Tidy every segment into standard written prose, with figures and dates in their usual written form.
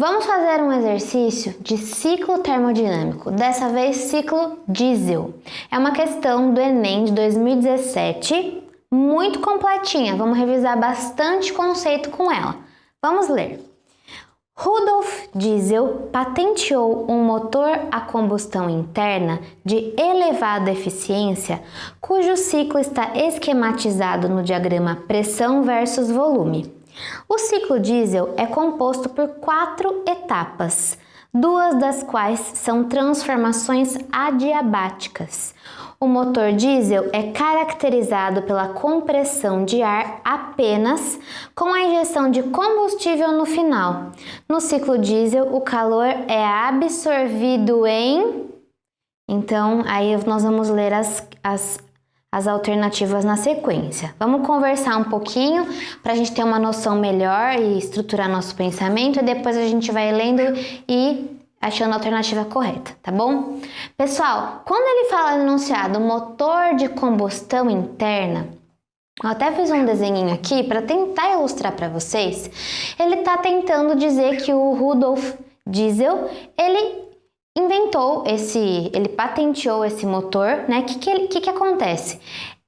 Vamos fazer um exercício de ciclo termodinâmico, dessa vez ciclo diesel. É uma questão do Enem de 2017, muito completinha, vamos revisar bastante conceito com ela. Vamos ler. Rudolf Diesel patenteou um motor a combustão interna de elevada eficiência, cujo ciclo está esquematizado no diagrama pressão versus volume. O ciclo diesel é composto por 4 etapas, 2 das quais são transformações adiabáticas. O motor diesel é caracterizado pela compressão de ar apenas com a injeção de combustível no final. No ciclo diesel, o calor é absorvido em... Então, aí nós vamos ler as alternativas na sequência. Vamos conversar um pouquinho para a gente ter uma noção melhor e estruturar nosso pensamento e depois a gente vai lendo e achando a alternativa correta, tá bom? Pessoal, quando ele fala no enunciado motor de combustão interna, eu até fiz um desenhinho aqui para tentar ilustrar para vocês. Ele está tentando dizer que o Rudolf Diesel, ele patenteou esse motor, né? O que acontece?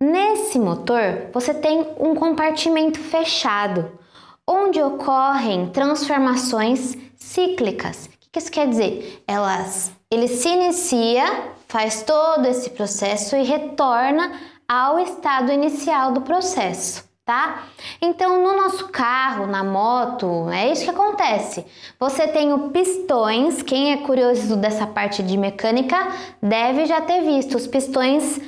Nesse motor, você tem um compartimento fechado, onde ocorrem transformações cíclicas. O que isso quer dizer? Ele se inicia, faz todo esse processo e retorna ao estado inicial do processo, tá? Então, no nosso carro, na moto, é isso que acontece. Você tem os pistões, quem é curioso dessa parte de mecânica deve já ter visto os pistões,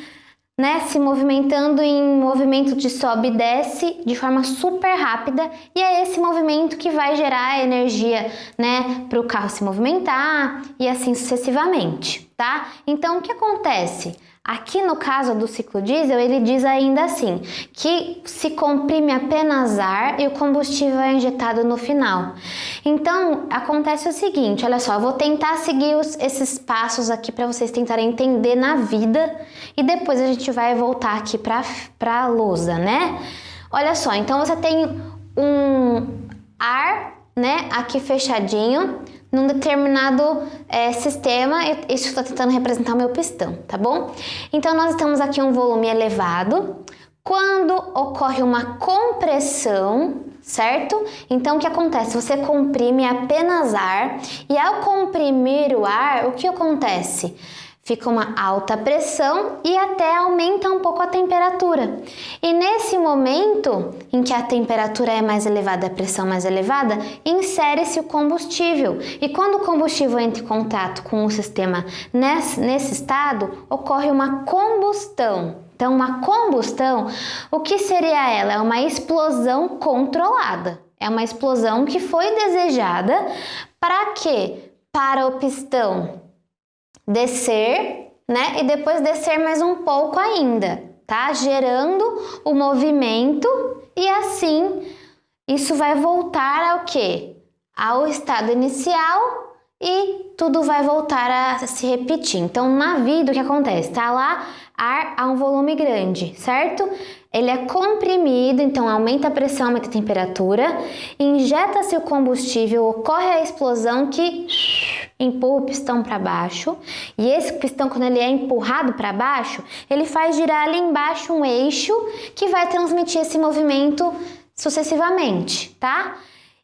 né, se movimentando em movimento de sobe e desce de forma super rápida, e é esse movimento que vai gerar energia, né, para o carro se movimentar e assim sucessivamente, tá? Então, o que acontece? Aqui no caso do ciclo diesel, ele diz ainda assim, que se comprime apenas ar e o combustível é injetado no final. Então, acontece o seguinte, olha só, eu vou tentar seguir esses passos aqui para vocês tentarem entender na vida e depois a gente vai voltar aqui para a lousa, né? Olha só, então você tem um ar, né, aqui fechadinho, num determinado sistema, isso está tentando representar o meu pistão, tá bom? Então, nós temos aqui um volume elevado. Quando ocorre uma compressão, certo? Então, o que acontece? Você comprime apenas ar e ao comprimir o ar, o que acontece? Fica uma alta pressão e até aumenta um pouco a temperatura. E nesse momento em que a temperatura é mais elevada, a pressão mais elevada, insere-se o combustível. E quando o combustível entra em contato com o sistema nesse estado, ocorre uma combustão. Então, uma combustão, o que seria ela? É uma explosão controlada. É uma explosão que foi desejada para quê? Para o pistão descer, né? E depois descer mais um pouco ainda, tá? Gerando o movimento e assim isso vai voltar ao quê? Ao estado inicial e tudo vai voltar a se repetir. Então, na vida, o que acontece? Tá lá ar a um volume grande, certo? Ele é comprimido, então aumenta a pressão, aumenta a temperatura, injeta-se o combustível, ocorre a explosão que empurra o pistão para baixo, e esse pistão, quando ele é empurrado para baixo, ele faz girar ali embaixo um eixo que vai transmitir esse movimento sucessivamente, tá?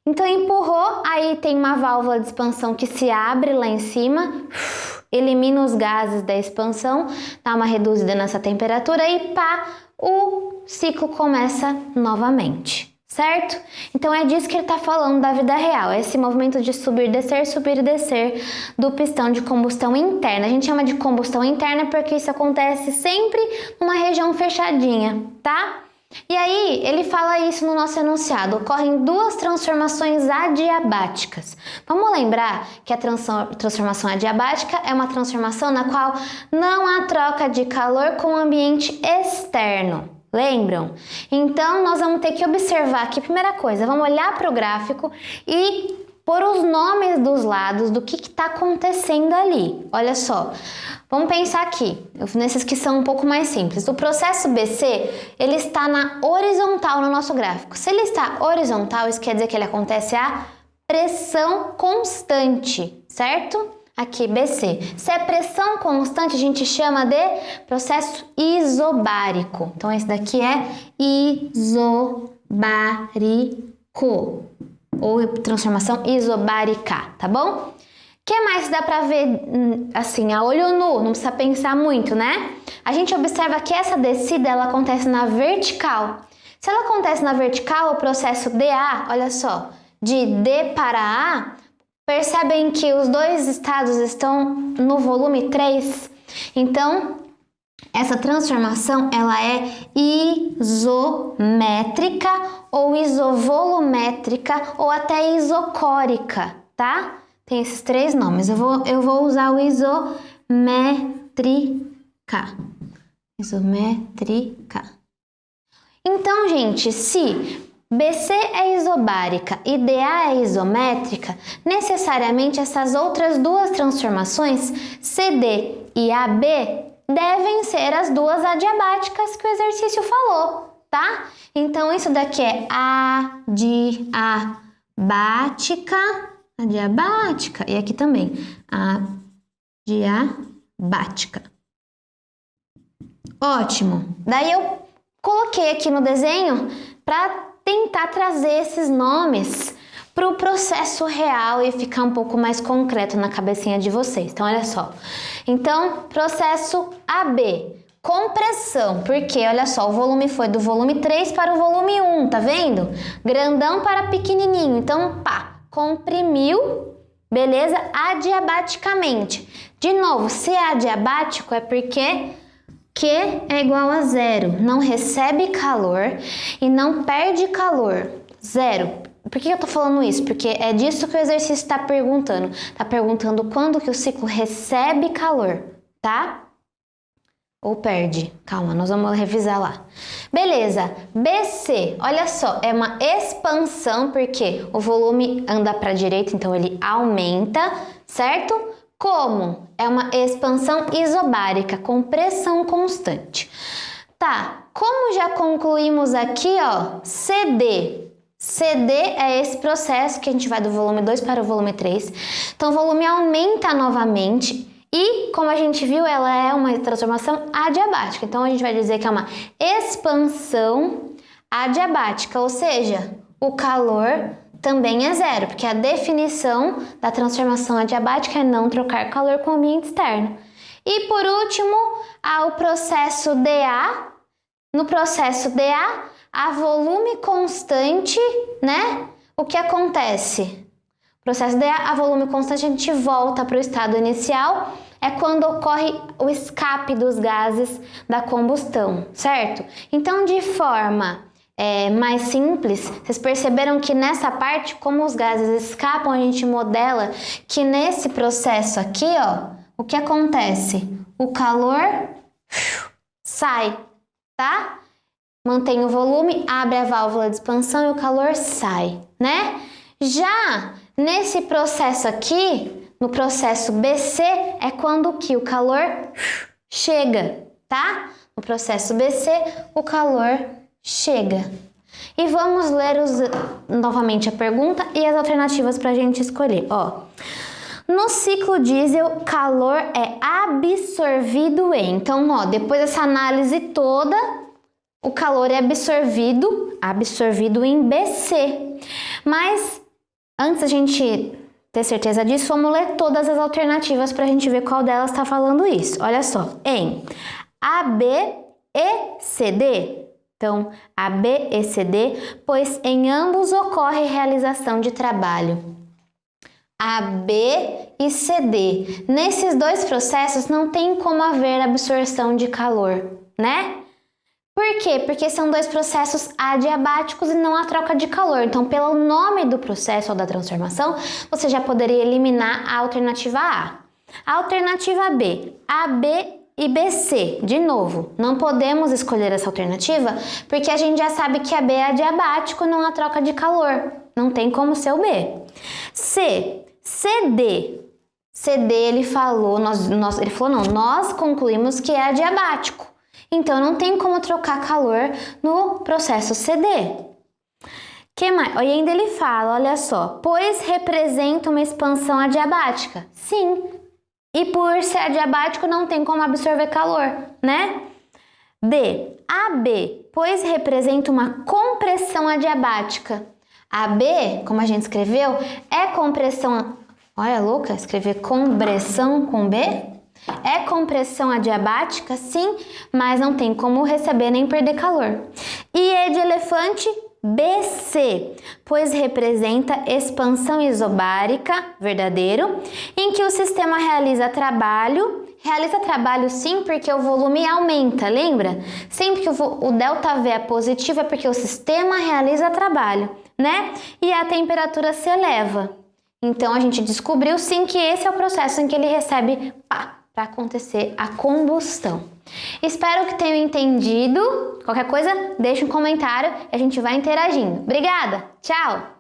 Então empurrou, aí tem uma válvula de expansão que se abre lá em cima, elimina os gases da expansão, dá uma reduzida nessa temperatura e pá, o ciclo começa novamente, certo? Então é disso que ele está falando da vida real, esse movimento de subir e descer do pistão de combustão interna. A gente chama de combustão interna porque isso acontece sempre numa região fechadinha, tá? E aí, ele fala isso no nosso enunciado, ocorrem 2 transformações adiabáticas. Vamos lembrar que a transformação adiabática é uma transformação na qual não há troca de calor com o ambiente externo. Lembram? Então, nós vamos ter que observar aqui, primeira coisa, vamos olhar para o gráfico e pôr os nomes dos lados do que está acontecendo ali. Olha só, vamos pensar aqui, nesses que são um pouco mais simples. O processo BC, ele está na horizontal no nosso gráfico. Se ele está horizontal, isso quer dizer que ele acontece a pressão constante, certo? Aqui, BC. Se é pressão constante, a gente chama de processo isobárico. Então, esse daqui é isobárico, ou transformação isobárica, tá bom? O que mais dá pra ver, assim, a olho nu? Não precisa pensar muito, né? A gente observa que essa descida, ela acontece na vertical. Se ela acontece na vertical, o processo DA, olha só, de D para A, percebem que os dois estados estão no volume 3? Então, essa transformação, ela é isométrica ou isovolumétrica ou até isocórica, tá? Tem esses 3 nomes. Eu vou usar o isométrica. Isométrica. Então, gente, se BC é isobárica e DA é isométrica, necessariamente essas outras duas transformações, CD e AB, devem ser as duas adiabáticas que o exercício falou, tá? Então, isso daqui é adiabática, e aqui também, adiabática. Ótimo! Daí eu coloquei aqui no desenho para tentar trazer esses nomes para o processo real e ficar um pouco mais concreto na cabecinha de vocês. Então, olha só. Então, processo AB, compressão, porque, olha só, o volume foi do volume 3 para o volume 1, tá vendo? Grandão para pequenininho. Então, pá, comprimiu, beleza? Adiabaticamente. De novo, se é adiabático é porque Q é igual a 0, não recebe calor e não perde calor, 0. Por que eu tô falando isso? Porque é disso que o exercício está perguntando. Tá perguntando quando que o ciclo recebe calor, tá? Ou perde. Calma, nós vamos revisar lá. Beleza, BC, olha só, é uma expansão porque o volume anda para a direita, então ele aumenta, certo? Como? É uma expansão isobárica, com pressão constante. Tá, como já concluímos aqui, ó, CD. CD é esse processo que a gente vai do volume 2 para o volume 3. Então, o volume aumenta novamente e, como a gente viu, ela é uma transformação adiabática. Então, a gente vai dizer que é uma expansão adiabática, ou seja, o calor também é 0, porque a definição da transformação adiabática é não trocar calor com o ambiente externo. E por último, o processo DA. No processo DA, a volume constante, né? O que acontece? Processo DA, a volume constante, a gente volta para o estado inicial, é quando ocorre o escape dos gases da combustão, certo? Então, de forma mais simples, vocês perceberam que nessa parte, como os gases escapam, a gente modela que nesse processo aqui, ó, o que acontece? O calor sai, tá? Mantém o volume, abre a válvula de expansão e o calor sai, né? Já nesse processo aqui, no processo BC, é quando que o calor chega, tá? No processo BC, o calor chega. E vamos ler novamente a pergunta e as alternativas para a gente escolher. Ó, no ciclo diesel, calor é absorvido em... Então, ó, depois dessa análise toda, o calor é absorvido em BC. Mas, antes da gente ter certeza disso, vamos ler todas as alternativas para a gente ver qual delas está falando isso. Olha só, em AB e CD... Então, AB e CD, pois em ambos ocorre realização de trabalho. AB e CD. Nesses dois processos não tem como haver absorção de calor, né? Por quê? Porque são dois processos adiabáticos e não há troca de calor. Então, pelo nome do processo ou da transformação, você já poderia eliminar a alternativa A. A alternativa B, AB e BC, de novo, não podemos escolher essa alternativa porque a gente já sabe que a B é adiabático e não há troca de calor. Não tem como ser o B. C, CD. CD, ele falou, nós concluímos que é adiabático. Então, não tem como trocar calor no processo CD. Que mais? E ainda ele fala, olha só, pois representa uma expansão adiabática. Sim, e por ser adiabático não tem como absorver calor, né? D. AB, pois representa uma compressão adiabática. AB, como a gente escreveu, é compressão... Olha, louca, escrever compressão com B? É compressão adiabática, sim, mas não tem como receber nem perder calor. E E de elefante, BC, pois representa expansão isobárica, verdadeiro, em que o sistema realiza trabalho sim, porque o volume aumenta, lembra? Sempre que o ΔV é positivo é porque o sistema realiza trabalho, né? E a temperatura se eleva. Então, a gente descobriu sim que esse é o processo em que ele recebe pá, para acontecer a combustão. Espero que tenham entendido. Qualquer coisa, deixa um comentário e a gente vai interagindo. Obrigada! Tchau!